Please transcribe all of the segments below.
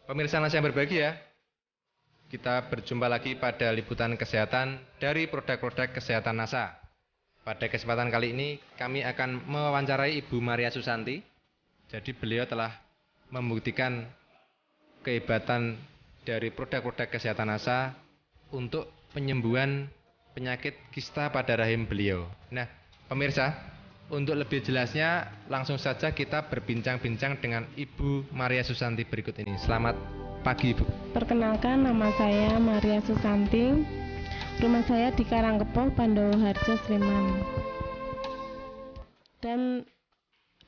Pemirsa Nasa yang berbahagia, kita berjumpa lagi pada liputan kesehatan dari produk-produk kesehatan NASA. Pada kesempatan kali ini kami akan mewawancarai Ibu Maria Susanti. Jadi beliau telah membuktikan kehebatan dari produk-produk kesehatan NASA untuk penyembuhan penyakit kista pada rahim beliau. Nah, pemirsa, untuk lebih jelasnya, langsung saja kita berbincang-bincang dengan Ibu Maria Susanti berikut ini. Selamat pagi, Ibu. Perkenalkan, nama saya Maria Susanti. Rumah saya di Karangkepoh, Pandowo Harjo, Sleman. Dan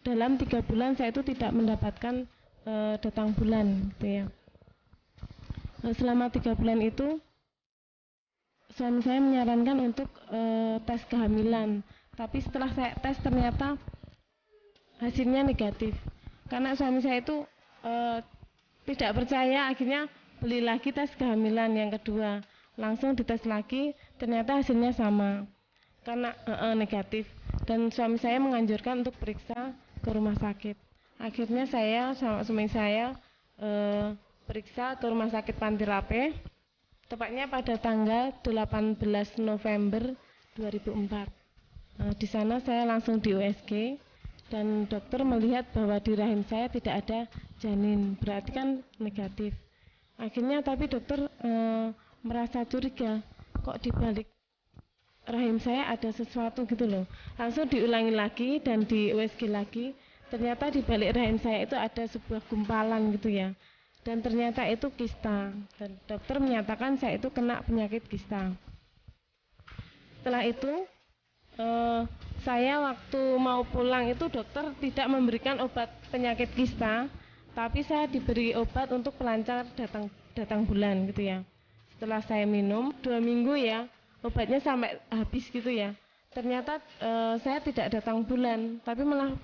dalam 3 bulan saya itu tidak mendapatkan datang bulan, gitu ya. Selama 3 bulan itu, suami saya menyarankan untuk tes kehamilan. Tapi setelah saya tes ternyata hasilnya negatif. Karena suami saya itu tidak percaya, akhirnya beli lagi tes kehamilan yang kedua. Langsung dites lagi, ternyata hasilnya sama. Karena negatif. Dan suami saya menganjurkan untuk periksa ke rumah sakit. Akhirnya saya sama suami saya periksa ke rumah sakit Pantirape. Tepatnya pada tanggal 18 November 2004. Di sana saya langsung di USG dan dokter melihat bahwa di rahim saya tidak ada janin, berarti kan negatif. Akhirnya tapi dokter merasa curiga, kok di balik rahim saya ada sesuatu gitu loh. Langsung diulangi lagi dan di USG lagi, ternyata di balik rahim saya itu ada sebuah gumpalan gitu ya. Dan ternyata itu kista. Dan dokter menyatakan saya itu kena penyakit kista. Setelah itu saya waktu mau pulang itu dokter tidak memberikan obat penyakit kista, tapi saya diberi obat untuk pelancar datang bulan gitu ya. Setelah saya minum 2 minggu ya, obatnya sampai habis gitu ya. Ternyata saya tidak datang bulan, tapi malah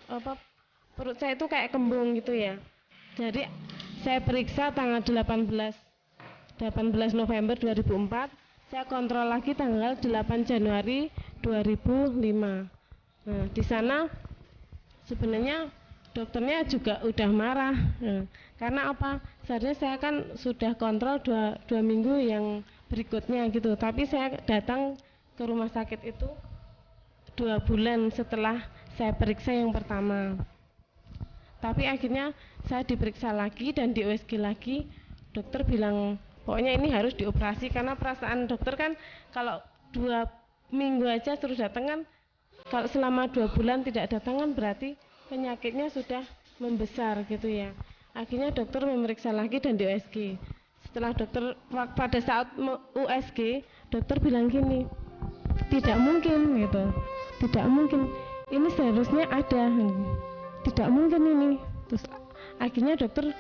perut saya itu kayak kembung gitu ya. Jadi saya periksa tanggal 18 November 2004. Saya kontrol lagi tanggal 8 Januari 2005. Nah, di sana sebenarnya dokternya juga udah marah. Karena apa? Seharusnya saya kan sudah kontrol 2 minggu yang berikutnya gitu. Tapi saya datang ke rumah sakit itu 2 bulan setelah saya periksa yang pertama. Tapi akhirnya saya diperiksa lagi dan di USG lagi. Dokter bilang pokoknya ini harus dioperasi, karena perasaan dokter kan kalau 2 minggu aja suruh datang kan, kalau selama 2 bulan tidak datang kan berarti penyakitnya sudah membesar gitu ya. Akhirnya dokter memeriksa lagi dan di USG. Setelah dokter pada saat USG, dokter bilang gini, tidak mungkin gitu, tidak mungkin, ini seharusnya ada, tidak mungkin ini. Terus akhirnya dokter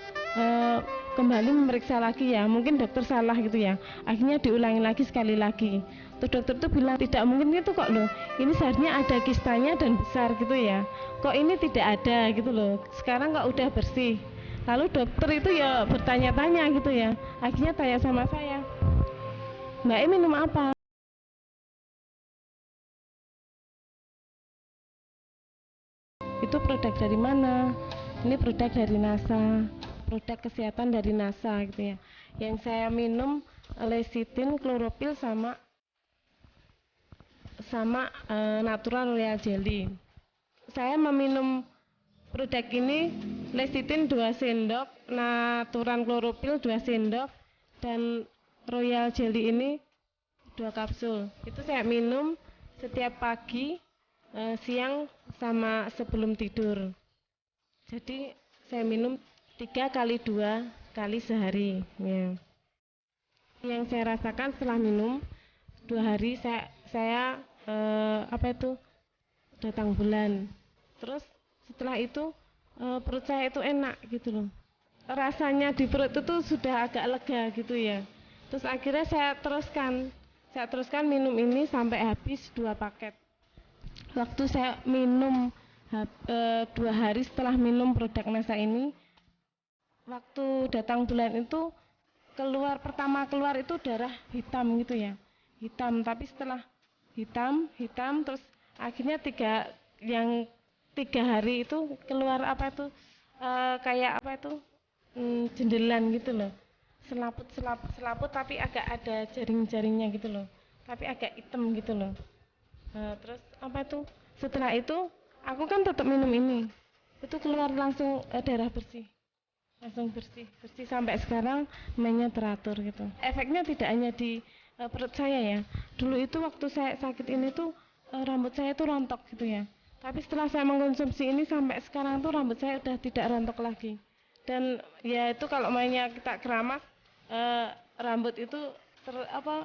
kembali memeriksa lagi ya, mungkin dokter salah gitu ya. Akhirnya diulangi lagi sekali lagi. Terus dokter tuh bilang tidak mungkin itu kok loh. Ini seharusnya ada kistanya dan besar gitu ya. Kok ini tidak ada gitu loh. Sekarang kok udah bersih. Lalu dokter itu ya bertanya-tanya gitu ya. Akhirnya tanya sama saya, Mbak ini minum apa? Itu produk dari mana? Ini produk dari NASA. Produk kesehatan dari NASA gitu ya. Yang saya minum lecithin, chlorophyll sama natural royal jelly. Saya meminum produk ini, lecithin 2 sendok, natural chlorophyll 2 sendok, dan royal jelly ini 2 kapsul. Itu saya minum setiap pagi, siang, sama sebelum tidur. Jadi saya minum 3 kali 2 kali sehari ya. Yang saya rasakan setelah minum 2 hari saya datang bulan. Terus setelah itu perut saya itu enak gitu loh. Rasanya di perut itu sudah agak lega gitu ya. Terus akhirnya saya teruskan minum ini sampai habis 2 paket. Waktu saya minum 2 hari setelah minum produk NASA ini, waktu datang bulan itu pertama keluar itu darah hitam gitu ya, hitam. Tapi setelah hitam terus akhirnya 3 hari itu keluar kayak jendelan gitu loh, selaput tapi agak ada jaring-jaringnya gitu loh, tapi agak hitam gitu loh. Terus apa itu, setelah itu aku kan tetap minum ini, itu keluar langsung darah bersih, langsung bersih bersih sampai sekarang mainnya teratur gitu. Efeknya tidak hanya di perut saya ya, dulu itu waktu saya sakit ini tuh rambut saya tuh rontok gitu ya, tapi setelah saya mengkonsumsi ini sampai sekarang tuh rambut saya udah tidak rontok lagi. Dan ya itu kalau mainnya kita keramas, rambut itu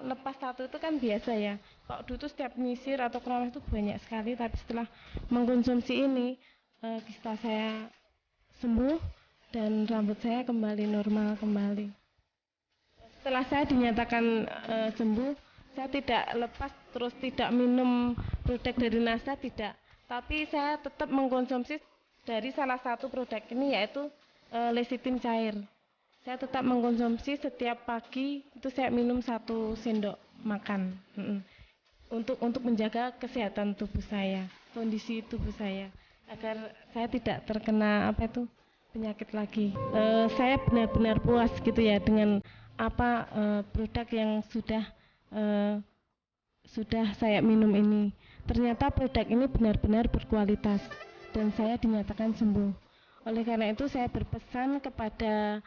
lepas satu itu kan biasa ya. Kalau dulu tuh setiap nyisir atau keramas itu banyak sekali, tapi setelah mengkonsumsi ini, kista saya sembuh dan rambut saya kembali normal kembali. Setelah saya dinyatakan sembuh, saya tidak lepas terus tidak minum produk dari NASA, tidak. Tapi saya tetap mengkonsumsi dari salah satu produk ini, yaitu lecitin cair. Saya tetap mengkonsumsi setiap pagi, itu saya minum 1 sendok makan. Untuk menjaga kesehatan tubuh saya, kondisi tubuh saya, agar saya tidak terkena penyakit lagi. Saya benar-benar puas gitu ya dengan produk yang sudah saya minum ini. Ternyata produk ini benar-benar berkualitas dan saya dinyatakan sembuh. Oleh karena itu saya berpesan kepada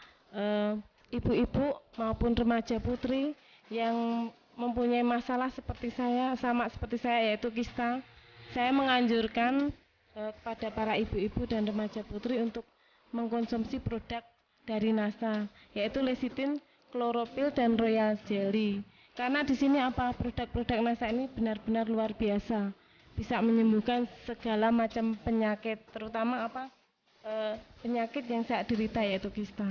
ibu-ibu maupun remaja putri yang mempunyai masalah seperti saya, sama seperti saya, yaitu kista. Saya menganjurkan kepada para ibu-ibu dan remaja putri untuk mengkonsumsi produk dari NASA, yaitu lecitin, chlorophyll, dan royal jelly. Karena di sini produk-produk NASA ini benar-benar luar biasa, bisa menyembuhkan segala macam penyakit, terutama penyakit yang saya derita, yaitu kista.